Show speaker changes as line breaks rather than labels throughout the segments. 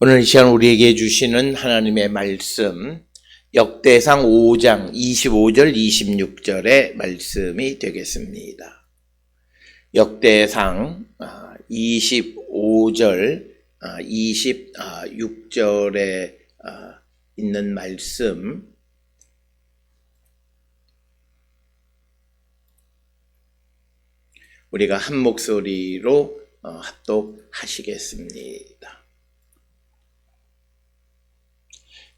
오늘 이 시간 우리에게 주시는 하나님의 말씀, 역대상 5장 25절 26절의 말씀이 되겠습니다. 역대상 25절 26절에 있는 말씀, 우리가 한 목소리로 합독하시겠습니다.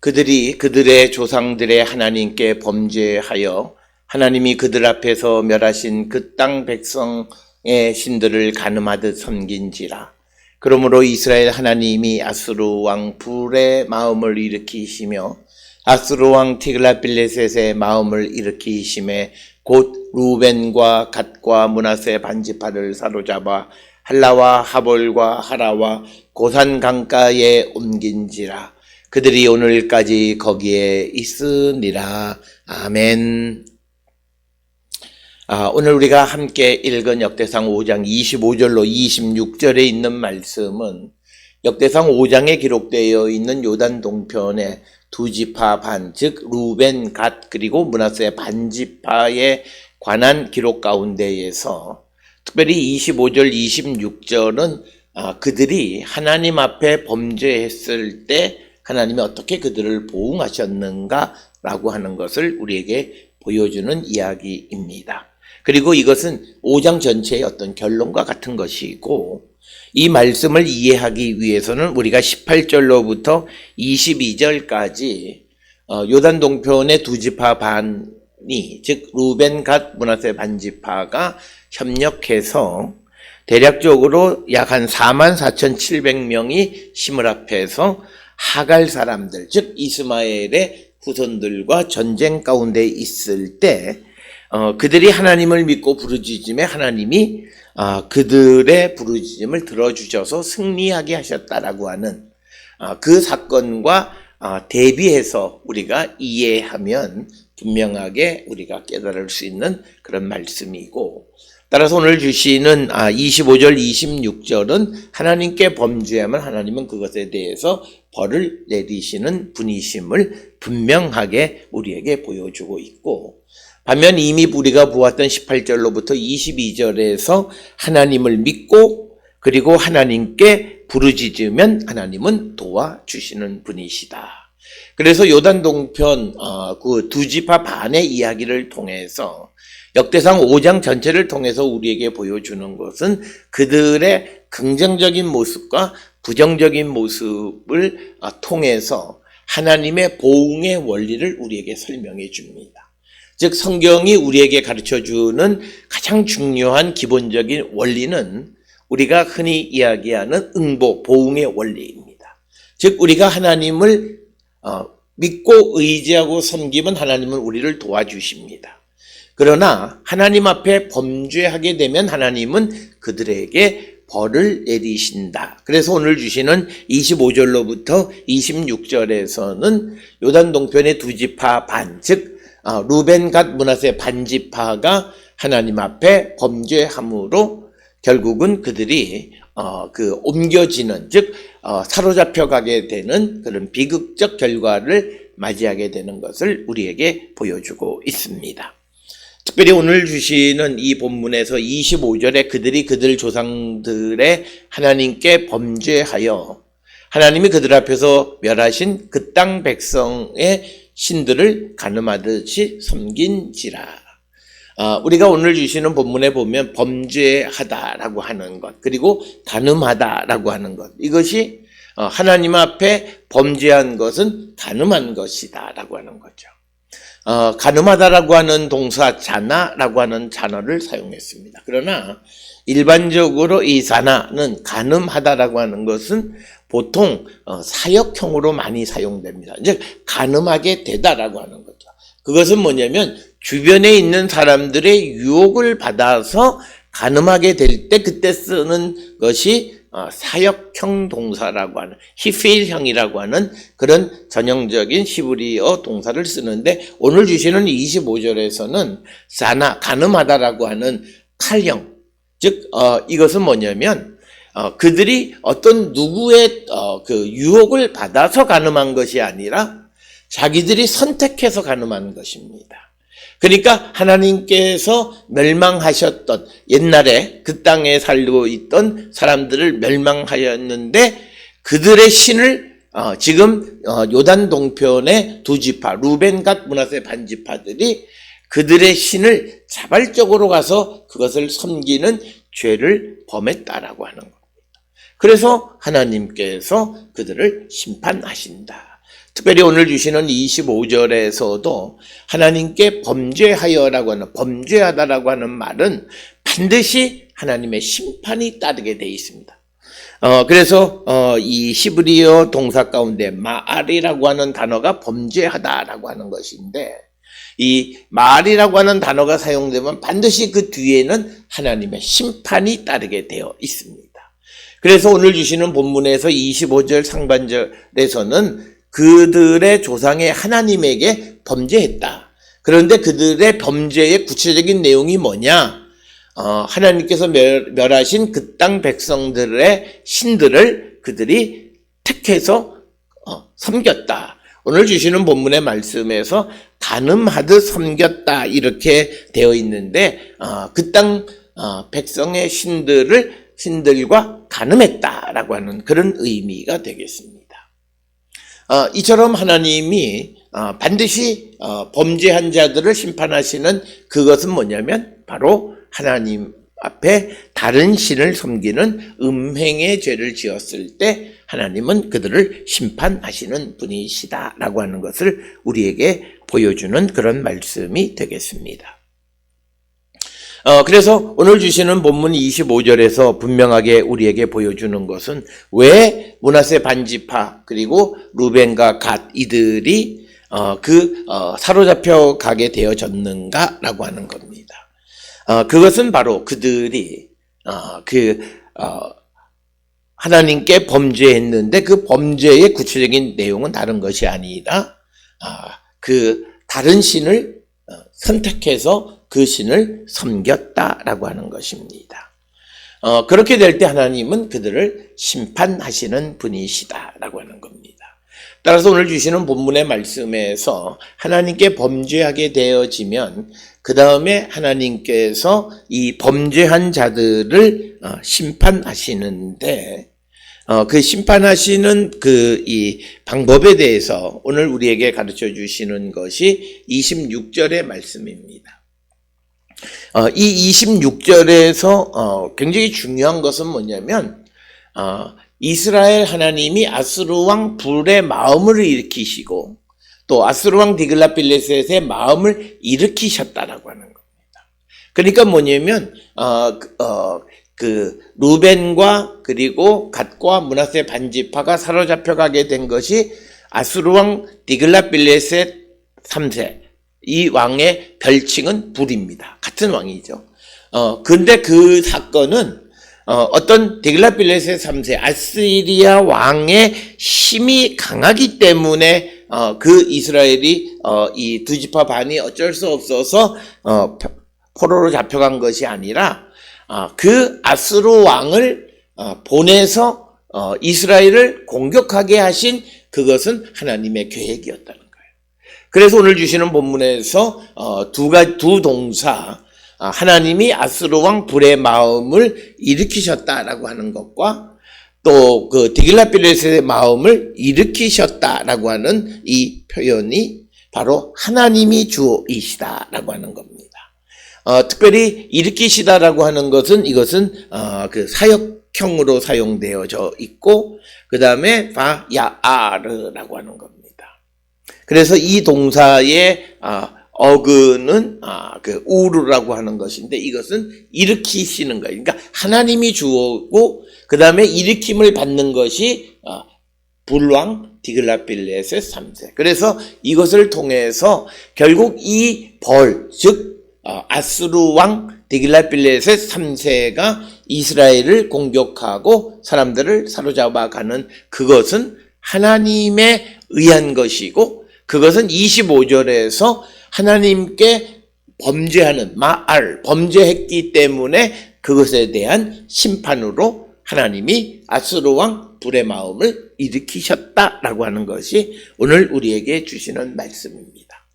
그들이 그들의 조상들의 하나님께 범죄하여 하나님이 그들 앞에서 멸하신 그 땅 백성의 신들을 간음하듯 섬긴지라. 그러므로 이스라엘 하나님이 아수르 왕 불의 마음을 일으키시며 아수르 왕 티글랏빌레셋의 마음을 일으키심에 곧 루벤과 갓과 므낫세 반지파를 사로잡아 할라와 하볼과 하라와 고산 강가에 옮긴지라. 그들이 오늘까지 거기에 있으니라. 아멘. 오늘 우리가 함께 읽은 역대상 5장 25절로 26절에 있는 말씀은 역대상 5장에 기록되어 있는 요단 동편의 두 지파 반, 즉 루벤, 갓 그리고 므낫세 반지파에 관한 기록 가운데에서 특별히 25절, 26절은 그들이 하나님 앞에 범죄했을 때 하나님이 어떻게 그들을 보응하셨는가라고 하는 것을 우리에게 보여주는 이야기입니다. 그리고 이것은 5장 전체의 어떤 결론과 같은 것이고, 이 말씀을 이해하기 위해서는 우리가 18절로부터 22절까지 요단 동편의 두 지파 반이, 즉 루벤, 갓, 므낫세 반지파가 협력해서 대략적으로 약 한 44,700명이 시물 앞에서 하갈 사람들, 즉 이스마엘의 후손들과 전쟁 가운데 있을 때 그들이 하나님을 믿고 부르짖음에 하나님이 그들의 부르짖음을 들어주셔서 승리하게 하셨다라고 하는 그 사건과 대비해서 우리가 이해하면 분명하게 우리가 깨달을 수 있는 그런 말씀이고, 따라서 오늘 주시는 25절, 26절은 하나님께 범죄하면 하나님은 그것에 대해서 벌을 내리시는 분이심을 분명하게 우리에게 보여주고 있고, 반면 이미 우리가 보았던 18절로부터 22절에서 하나님을 믿고 그리고 하나님께 부르짖으면 하나님은 도와주시는 분이시다. 그래서 요단 동편 그 두 지파 반의 이야기를 통해서 역대상 5장 전체를 통해서 우리에게 보여주는 것은 그들의 긍정적인 모습과 부정적인 모습을 통해서 하나님의 보응의 원리를 우리에게 설명해 줍니다. 즉 성경이 우리에게 가르쳐주는 가장 중요한 기본적인 원리는 우리가 흔히 이야기하는 응보, 보응의 원리입니다. 즉 우리가 하나님을 믿고 의지하고 섬기면 하나님은 우리를 도와주십니다. 그러나 하나님 앞에 범죄하게 되면 하나님은 그들에게 벌을 내리신다. 그래서 오늘 주시는 25절로부터 26절에서는 요단 동편의 두 지파 반, 즉 루벤, 갓, 므낫세 반지파가 하나님 앞에 범죄함으로 결국은 그들이 옮겨지는, 즉 사로잡혀 가게 되는 그런 비극적 결과를 맞이하게 되는 것을 우리에게 보여주고 있습니다. 특별히 오늘 주시는 이 본문에서 25절에 그들이 그들 조상들의 하나님께 범죄하여 하나님이 그들 앞에서 멸하신 그 땅 백성의 신들을 간음하듯이 섬긴지라. 우리가 오늘 주시는 본문에 보면 범죄하다라고 하는 것, 그리고 간음하다라고 하는 것, 이것이 하나님 앞에 범죄한 것은 간음한 것이다라고 하는 거죠. 간음하다라고 하는 동사 자나라고 하는 단어를 사용했습니다. 그러나 일반적으로 이 자나는 간음하다라고 하는 것은 보통 사역형으로 많이 사용됩니다. 즉 간음하게 되다라고 하는 거죠. 그것은 뭐냐면 주변에 있는 사람들의 유혹을 받아서 간음하게 될 때 그때 쓰는 것이 사역형 동사라고 하는 히필형이라고 하는 그런 전형적인 히브리어 동사를 쓰는데, 오늘 주시는 25절에서는 사나, 간음하다라고 하는 칼형, 즉 이것은 뭐냐면 그들이 어떤 누구의 그 유혹을 받아서 간음한 것이 아니라 자기들이 선택해서 간음한 것입니다. 그러니까 하나님께서 멸망하셨던 옛날에 그 땅에 살고 있던 사람들을 멸망하였는데 그들의 신을 지금 요단 동편의 두 지파 루벤 갓 므낫세 반 지파들이 그들의 신을 자발적으로 가서 그것을 섬기는 죄를 범했다라고 하는 겁니다. 그래서 하나님께서 그들을 심판하신다. 특별히 오늘 주시는 25절에서도 하나님께 범죄하여라고 하는, 범죄하다라고 하는 말은 반드시 하나님의 심판이 따르게 되어 있습니다. 그래서 이 히브리어 동사 가운데 마알이라고 하는 단어가 범죄하다라고 하는 것인데, 이 마알이라고 하는 단어가 사용되면 반드시 그 뒤에는 하나님의 심판이 따르게 되어 있습니다. 그래서 오늘 주시는 본문에서 25절 상반절에서는 그들의 조상의 하나님에게 범죄했다. 그런데 그들의 범죄의 구체적인 내용이 뭐냐? 하나님께서 멸하신 그 땅 백성들의 신들을 그들이 택해서 섬겼다. 오늘 주시는 본문의 말씀에서 간음하듯 섬겼다 이렇게 되어 있는데 그 땅 백성의 신들과 간음했다라고 하는 그런 의미가 되겠습니다. 이처럼 하나님이 반드시 범죄한 자들을 심판하시는 그것은 뭐냐면 바로 하나님 앞에 다른 신을 섬기는 음행의 죄를 지었을 때 하나님은 그들을 심판하시는 분이시다라고 하는 것을 우리에게 보여주는 그런 말씀이 되겠습니다. 그래서 오늘 주시는 본문 25절에서 분명하게 우리에게 보여주는 것은 왜 므낫세 반지파 그리고 루벤과 갓 이들이 사로잡혀 가게 되어졌는가라고 하는 겁니다. 그것은 바로 그들이 하나님께 범죄했는데 그 범죄의 구체적인 내용은 다른 것이 아니라 그 다른 신을 선택해서 그 신을 섬겼다라고 하는 것입니다. 그렇게 될 때 하나님은 그들을 심판하시는 분이시다라고 하는 겁니다. 따라서 오늘 주시는 본문의 말씀에서 하나님께 범죄하게 되어지면 그 다음에 하나님께서 이 범죄한 자들을 심판하시는데 그 심판하시는 이 방법에 대해서 오늘 우리에게 가르쳐 주시는 것이 26절의 말씀입니다. 이 26절에서 굉장히 중요한 것은 뭐냐면 이스라엘 하나님이 아수르 왕 불의 마음을 일으키시고 또 아수르 왕 디글랏빌레셋의 마음을 일으키셨다라고 하는 겁니다. 그러니까 뭐냐면 그 루벤과 그리고 갓과 므낫세 반지파가 사로잡혀 가게 된 것이 아수르 왕 디글랏빌레셋 3세 이 왕의 별칭은 불입니다. 같은 왕이죠. 근데 그 사건은 어떤 디글랏빌레셋 3세 아시리아 왕의 힘이 강하기 때문에 그 이스라엘이 이 두 지파 반이 어쩔 수 없어서 포로로 잡혀간 것이 아니라 그 아수르 왕을 보내서 이스라엘을 공격하게 하신 그것은 하나님의 계획이었다는 거예요. 그래서 오늘 주시는 본문에서 두 동사 하나님이 아수르 왕 불의 마음을 일으키셨다라고 하는 것과 또 그 디글랏빌레셋의 마음을 일으키셨다라고 하는 이 표현이 바로 하나님이 주이시다라고 하는 겁니다. 특별히 일으키시다라고 하는 것은 이것은 그 사역형으로 사용되어져 있고 그 다음에 바야아르라고 하는 겁니다. 그래서 이 동사의 어근은 그 우르라고 하는 것인데 이것은 일으키시는 거예요. 그러니까 하나님이 주었고 그 다음에 일으킴을 받는 것이 불왕 디글랏빌레셋 3세. 그래서 이것을 통해서 결국 이 즉 아수르 왕 디글랏빌레셋 3세가 이스라엘을 공격하고 사람들을 사로잡아가는 그것은 하나님에 의한 것이고 그것은 25절에서 하나님께 범죄하는 범죄했기 때문에 그것에 대한 심판으로 하나님이 아수르 왕 불의 마음을 일으키셨다라고 하는 것이 오늘 우리에게 주시는 말씀입니다.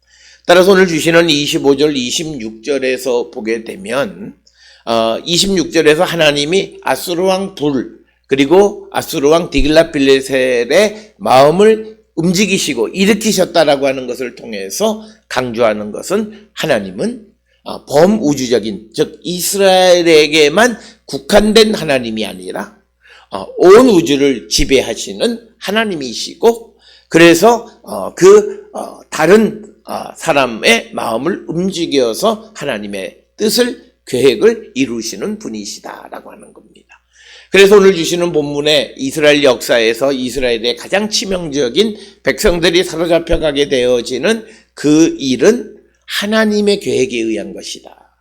따라서 오늘 주시는 25절, 26절에서 보게 되면 26절에서 하나님이 아수르 왕 불 그리고 아수르 왕 디글랏빌레셀의 마음을 움직이시고 일으키셨다라고 하는 것을 통해서 강조하는 것은 하나님은 범우주적인, 즉 이스라엘에게만 국한된 하나님이 아니라 온 우주를 지배하시는 하나님이시고, 그래서 다른 사람의 마음을 움직여서 하나님의 뜻을, 계획을 이루시는 분이시다라고 하는 겁니다. 그래서 오늘 주시는 본문에 이스라엘 역사에서 이스라엘의 가장 치명적인 백성들이 사로잡혀가게 되어지는 그 일은 하나님의 계획에 의한 것이다.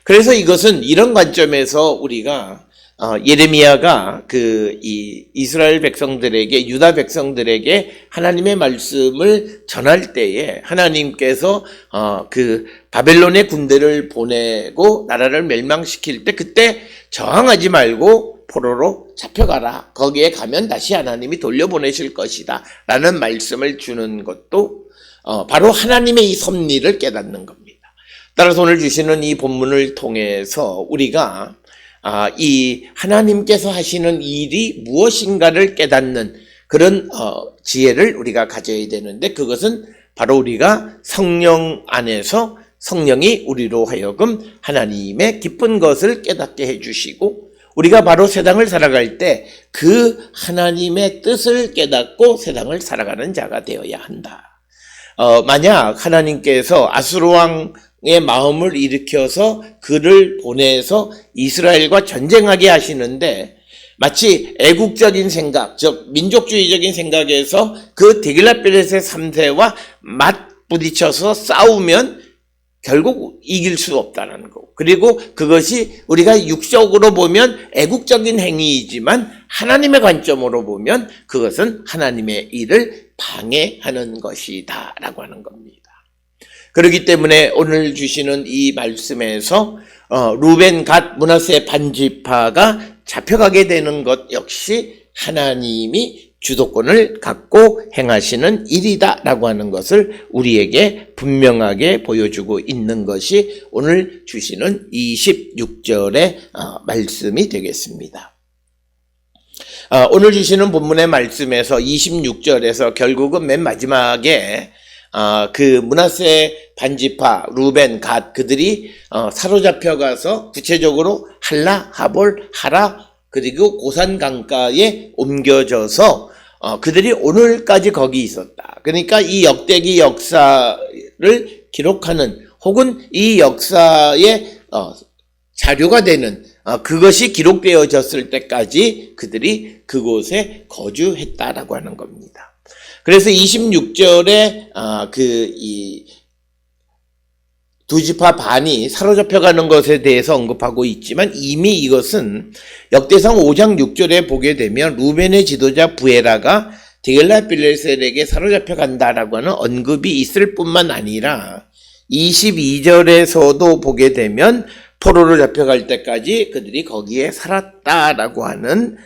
그래서 이것은 이런 관점에서 우리가 예레미야가 이스라엘 백성들에게, 유다 백성들에게 하나님의 말씀을 전할 때에 하나님께서 바벨론의 군대를 보내고 나라를 멸망시킬 때 그때 저항하지 말고 포로로 잡혀가라. 거기에 가면 다시 하나님이 돌려보내실 것이다. 라는 말씀을 주는 것도 바로 하나님의 이 섭리를 깨닫는 겁니다. 따라서 오늘 주시는 이 본문을 통해서 우리가 이 하나님께서 하시는 일이 무엇인가를 깨닫는 그런 지혜를 우리가 가져야 되는데, 그것은 바로 우리가 성령 안에서 성령이 우리로 하여금 하나님의 기쁜 것을 깨닫게 해주시고, 우리가 바로 세상을 살아갈 때 그 하나님의 뜻을 깨닫고 세상을 살아가는 자가 되어야 한다. 만약 하나님께서 아수르 왕의 마음을 일으켜서 그를 보내서 이스라엘과 전쟁하게 하시는데, 마치 애국적인 생각, 즉 민족주의적인 생각에서 그 디글랏빌레셀 3세와 맞부딪혀서 싸우면 결국 이길 수 없다는 거. 그리고 그것이 우리가 육적으로 보면 애국적인 행위이지만 하나님의 관점으로 보면 그것은 하나님의 일을 방해하는 것이다 라고 하는 겁니다. 그렇기 때문에 오늘 주시는 이 말씀에서 루벤, 갓, 므낫세 반지파가 잡혀가게 되는 것 역시 하나님이 주도권을 갖고 행하시는 일이다 라고 하는 것을 우리에게 분명하게 보여주고 있는 것이 오늘 주시는 26절의 말씀이 되겠습니다. 오늘 주시는 본문의 말씀에서 26절에서 결국은 맨 마지막에 므낫세 반지파, 루벤, 갓 그들이 사로잡혀가서 구체적으로 할라, 하볼, 하라 그리고 고산 강가에 옮겨져서 그들이 오늘까지 거기 있었다. 그러니까 이 역대기 역사를 기록하는 혹은 이 역사의 자료가 되는 그것이 기록되어졌을 때까지 그들이 그곳에 거주했다라고 하는 겁니다. 그래서 26절에 이 두 지파 반이 사로잡혀가는 것에 대해서 언급하고 있지만 이미 이것은 역대상 5장 6절에 보게 되면 루벤의 지도자 부에라가 디글랏빌레셀에게 사로잡혀간다라고 하는 언급이 있을 뿐만 아니라 22절에서도 보게 되면 포로로 잡혀갈 때까지 그들이 거기에 살았다라고 하는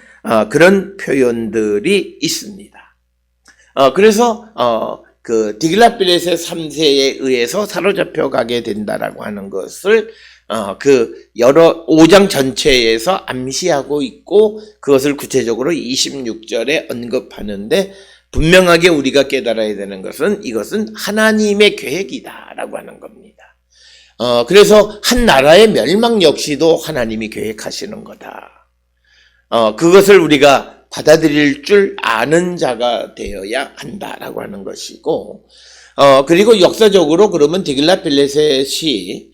그런 표현들이 있습니다. 그래서 디글랏빌레셀 3세에 의해서 사로잡혀 가게 된다라고 하는 것을 여러 5장 전체에서 암시하고 있고, 그것을 구체적으로 26절에 언급하는데, 분명하게 우리가 깨달아야 되는 것은 이것은 하나님의 계획이다라고 하는 겁니다. 그래서 한 나라의 멸망 역시도 하나님이 계획하시는 거다. 그것을 우리가 받아들일 줄 아는 자가 되어야 한다라고 하는 것이고, 그리고 역사적으로 그러면 디글랏빌레셋이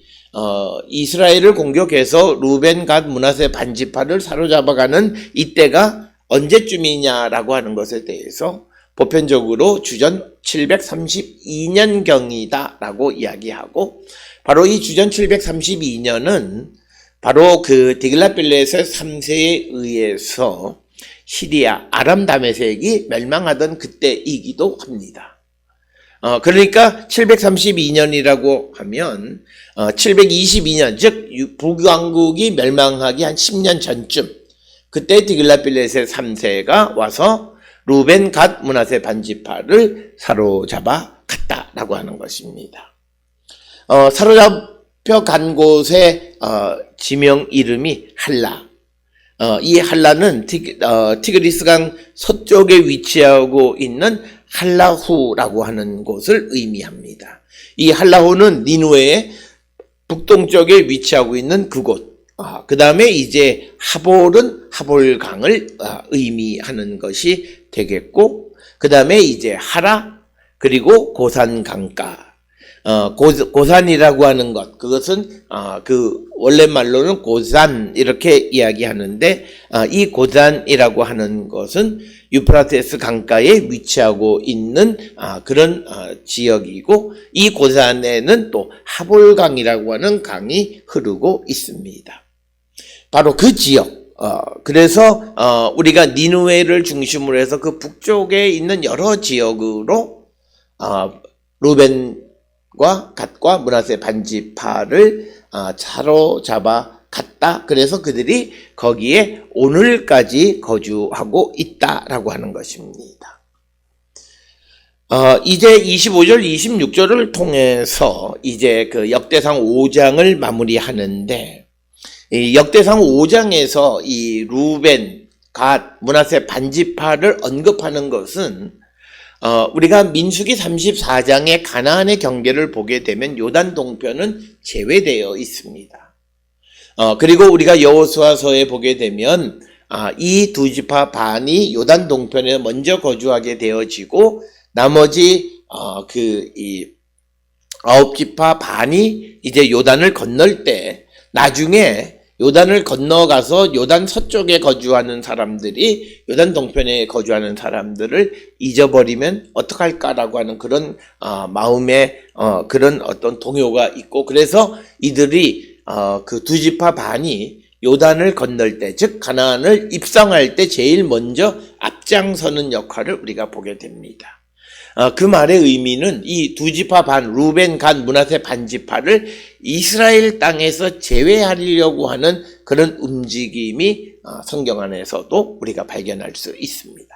이스라엘을 공격해서 루벤, 갓, 므낫세 반지파를 사로잡아가는 이때가 언제쯤이냐라고 하는 것에 대해서 보편적으로 주전 732년경이다라고 이야기하고, 바로 이 주전 732년은 바로 디글랏빌레셋 3세에 의해서 시리아, 아람 다메섹이 멸망하던 그때이기도 합니다. 그러니까 732년이라고 하면 722년, 즉 북왕국이 멸망하기 한 10년 전쯤, 그때 디글랏빌렛의 3세가 와서 루벤, 갓, 므낫세 반지파를 사로잡아 갔다라고 하는 것입니다. 사로잡혀 간 곳의 지명 이름이 할라. 이 할라는 티그리스강 서쪽에 위치하고 있는 할라후라고 하는 곳을 의미합니다. 이 할라후는 니누웨의 북동쪽에 위치하고 있는 그곳. 그 다음에 이제 하볼은 하볼강을 의미하는 것이 되겠고, 그 다음에 이제 하라, 그리고 고산 강가. 고산이라고 하는 것, 그것은 원래 말로는 고산 이렇게 이야기하는데, 이 고산이라고 하는 것은 유프라테스 강가에 위치하고 있는 그런 지역이고, 이 고산에는 또 하볼강이라고 하는 강이 흐르고 있습니다. 바로 그 지역. 그래서 우리가 니누웨를 중심으로 해서 그 북쪽에 있는 여러 지역으로 루벤과 갓과 므낫세 반지파를 사로잡아 갔다. 그래서 그들이 거기에 오늘까지 거주하고 있다라고 하는 것입니다. 이제 25절, 26절을 통해서 이제 그 역대상 5장을 마무리하는데, 이 역대상 5장에서 이 루벤, 갓, 므낫세 반지파를 언급하는 것은 우리가 민수기 34장의 가나안의 경계를 보게 되면 요단 동편은 제외되어 있습니다. 그리고 우리가 여호수아서에 보게 되면 이 두 지파 반이 요단 동편에 먼저 거주하게 되어지고, 나머지 이 9지파 반이 이제 요단을 건널 때, 나중에 요단을 건너가서 요단 서쪽에 거주하는 사람들이 요단 동편에 거주하는 사람들을 잊어버리면 어떡할까라고 하는 그런 마음의 그런 어떤 동요가 있고, 그래서 이들이 그 두 지파 반이 요단을 건널 때, 즉 가나안을 입성할 때 제일 먼저 앞장서는 역할을 우리가 보게 됩니다. 그 말의 의미는 이 두 지파 반, 루벤, 갓, 므낫세 반지파를 이스라엘 땅에서 제외하려고 하는 그런 움직임이 성경 안에서도 우리가 발견할 수 있습니다.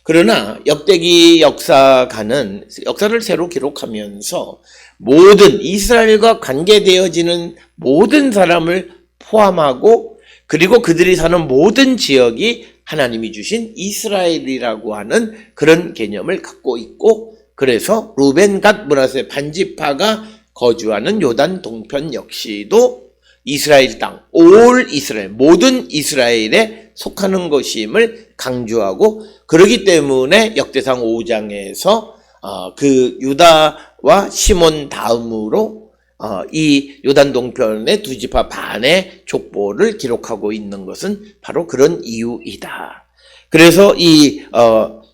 그러나 역대기 역사가는 역사를 새로 기록하면서 모든 이스라엘과 관계되어지는 모든 사람을 포함하고, 그리고 그들이 사는 모든 지역이 하나님이 주신 이스라엘이라고 하는 그런 개념을 갖고 있고, 그래서 루벤, 갓, 므낫세 반지파가 거주하는 요단 동편 역시도 이스라엘 땅, 올 이스라엘, 모든 이스라엘에 속하는 것임을 강조하고, 그러기 때문에 역대상 5장에서 그 유다와 시몬 다음으로 이 요단 동편의 두 지파 반의 족보를 기록하고 있는 것은 바로 그런 이유이다. 그래서 이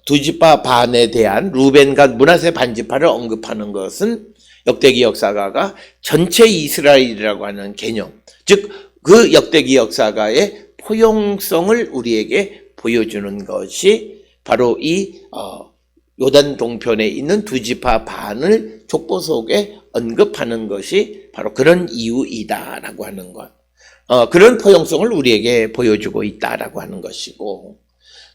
두 지파 반에 대한 루벤과 므낫세 반지파를 언급하는 것은 역대기 역사가가 전체 이스라엘이라고 하는 개념, 즉 그 역대기 역사가의 포용성을 우리에게 보여주는 것이 바로 이 요단 동편에 있는 두 지파 반을 족보 속에 언급하는 것이 바로 그런 이유이다라고 하는 것. 그런 포용성을 우리에게 보여주고 있다라고 하는 것이고,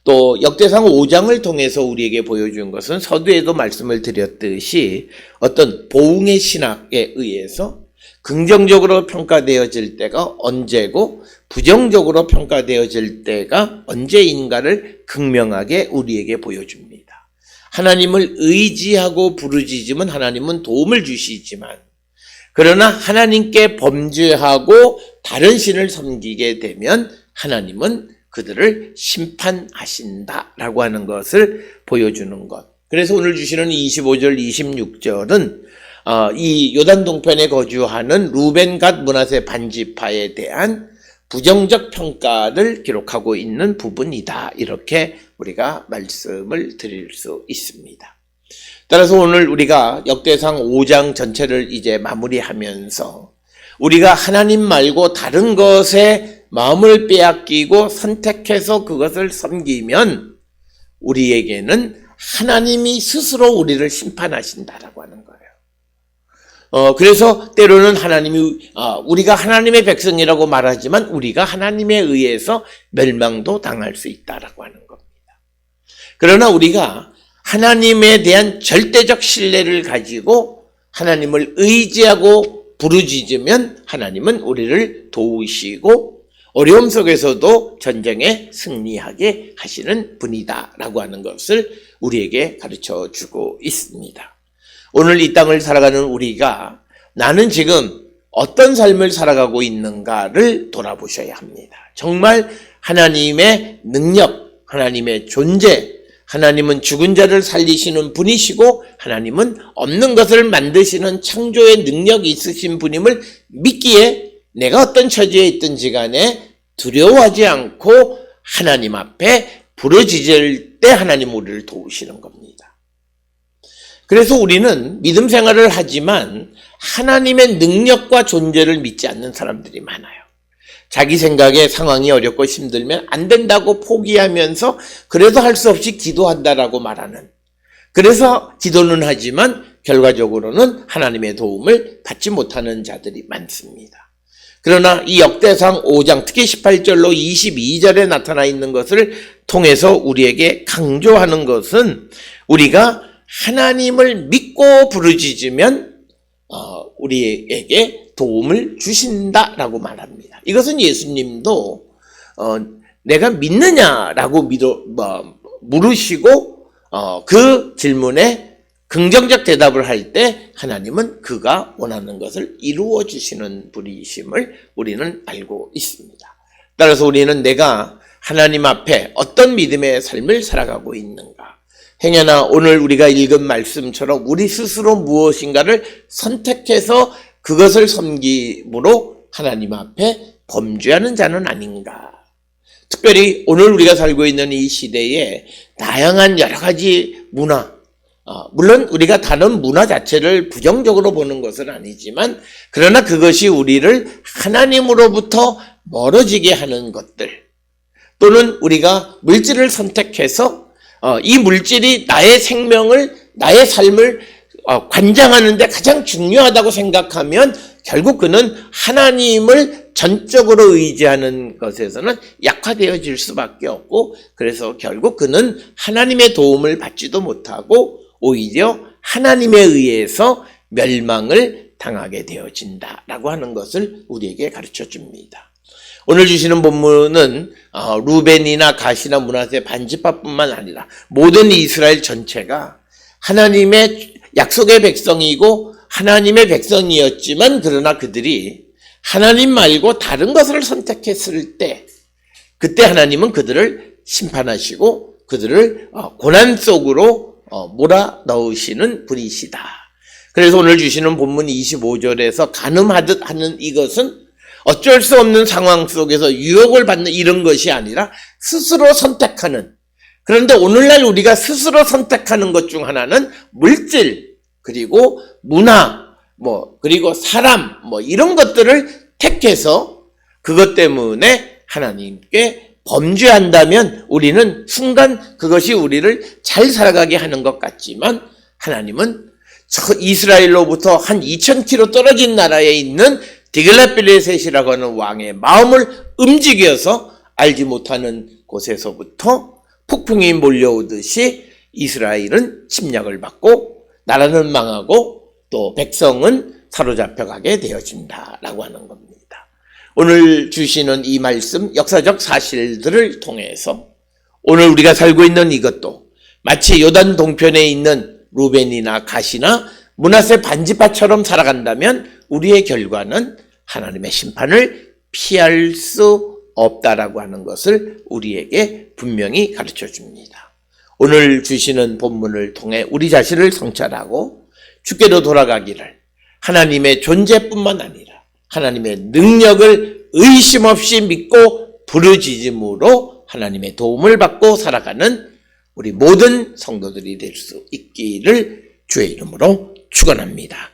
또 역대상 5장을 통해서 우리에게 보여준 것은 서두에도 말씀을 드렸듯이 어떤 보응의 신학에 의해서 긍정적으로 평가되어질 때가 언제고 부정적으로 평가되어질 때가 언제인가를 극명하게 우리에게 보여줍니다. 하나님을 의지하고 부르짖으면 하나님은 도움을 주시지만, 그러나 하나님께 범죄하고 다른 신을 섬기게 되면 하나님은 그들을 심판하신다라고 하는 것을 보여주는 것. 그래서 오늘 주시는 25절, 26절은 이 요단 동편에 거주하는 루벤, 갓, 므낫세 반지파에 대한 부정적 평가를 기록하고 있는 부분이다. 이렇게 우리가 말씀을 드릴 수 있습니다. 따라서 오늘 우리가 역대상 5장 전체를 이제 마무리하면서 우리가 하나님 말고 다른 것에 마음을 빼앗기고 선택해서 그것을 섬기면 우리에게는 하나님이 스스로 우리를 심판하신다라고 하는 거예요. 그래서 때로는 하나님이, 우리가 하나님의 백성이라고 말하지만 우리가 하나님에 의해서 멸망도 당할 수 있다라고 하는 겁니다. 그러나 우리가 하나님에 대한 절대적 신뢰를 가지고 하나님을 의지하고 부르짖으면 하나님은 우리를 도우시고 어려움 속에서도 전쟁에 승리하게 하시는 분이다라고 하는 것을 우리에게 가르쳐 주고 있습니다. 오늘 이 땅을 살아가는 우리가 나는 지금 어떤 삶을 살아가고 있는가를 돌아보셔야 합니다. 정말 하나님의 능력, 하나님의 존재, 하나님은 죽은 자를 살리시는 분이시고 하나님은 없는 것을 만드시는 창조의 능력이 있으신 분임을 믿기에 내가 어떤 처지에 있든지 간에 두려워하지 않고 하나님 앞에 부르짖을 때 하나님 우리를 도우시는 겁니다. 그래서 우리는 믿음 생활을 하지만 하나님의 능력과 존재를 믿지 않는 사람들이 많아요. 자기 생각에 상황이 어렵고 힘들면 안 된다고 포기하면서 그래도 할 수 없이 기도한다라고 말하는, 그래서 기도는 하지만 결과적으로는 하나님의 도움을 받지 못하는 자들이 많습니다. 그러나 이 역대상 5장 특히 18절로 22절에 나타나 있는 것을 통해서 우리에게 강조하는 것은 우리가 하나님을 믿고 부르짖으면 우리에게 도움을 주신다라고 말합니다. 이것은 예수님도 내가 믿느냐라고 물으시고 그 질문에 긍정적 대답을 할 때 하나님은 그가 원하는 것을 이루어 주시는 분이심을 우리는 알고 있습니다. 따라서 우리는 내가 하나님 앞에 어떤 믿음의 삶을 살아가고 있는가, 행여나 오늘 우리가 읽은 말씀처럼 우리 스스로 무엇인가를 선택해서 그것을 섬김으로 하나님 앞에 범죄하는 자는 아닌가. 특별히 오늘 우리가 살고 있는 이 시대에 다양한 여러 가지 문화, 물론 우리가 다른 문화 자체를 부정적으로 보는 것은 아니지만 그러나 그것이 우리를 하나님으로부터 멀어지게 하는 것들, 또는 우리가 물질을 선택해서 이 물질이 나의 생명을, 나의 삶을 관장하는 데 가장 중요하다고 생각하면 결국 그는 하나님을 전적으로 의지하는 것에서는 약화되어질 수밖에 없고, 그래서 결국 그는 하나님의 도움을 받지도 못하고 오히려 하나님에 의해서 멸망을 당하게 되어진다라고 하는 것을 우리에게 가르쳐 줍니다. 오늘 주시는 본문은 루벤이나 갓이나 므낫세 반지파뿐만 아니라 모든 이스라엘 전체가 하나님의 약속의 백성이고 하나님의 백성이었지만 그러나 그들이 하나님 말고 다른 것을 선택했을 때 그때 하나님은 그들을 심판하시고 그들을 고난 속으로 몰아넣으시는 분이시다. 그래서 오늘 주시는 본문 25절에서 간음하듯 하는 이것은 어쩔 수 없는 상황 속에서 유혹을 받는 이런 것이 아니라 스스로 선택하는, 그런데 오늘날 우리가 스스로 선택하는 것 중 하나는 물질, 그리고 문화, 그리고 사람, 이런 것들을 택해서 그것 때문에 하나님께 범죄한다면 우리는 순간 그것이 우리를 잘 살아가게 하는 것 같지만 하나님은 저 이스라엘로부터 한 2000km 떨어진 나라에 있는 디글랏빌레셋이라고 하는 왕의 마음을 움직여서 알지 못하는 곳에서부터 폭풍이 몰려오듯이 이스라엘은 침략을 받고 나라는 망하고 또 백성은 사로잡혀가게 되어진다라고 하는 겁니다. 오늘 주시는 이 말씀, 역사적 사실들을 통해서 오늘 우리가 살고 있는 이것도 마치 요단 동편에 있는 루벤이나 갓이나 므낫세 반지파처럼 살아간다면 우리의 결과는 하나님의 심판을 피할 수 없다라고 하는 것을 우리에게 분명히 가르쳐 줍니다. 오늘 주시는 본문을 통해 우리 자신을 성찰하고 주께로 돌아가기를, 하나님의 존재뿐만 아니라 하나님의 능력을 의심 없이 믿고 부르짖음으로 하나님의 도움을 받고 살아가는 우리 모든 성도들이 될 수 있기를 주의 이름으로 축원합니다.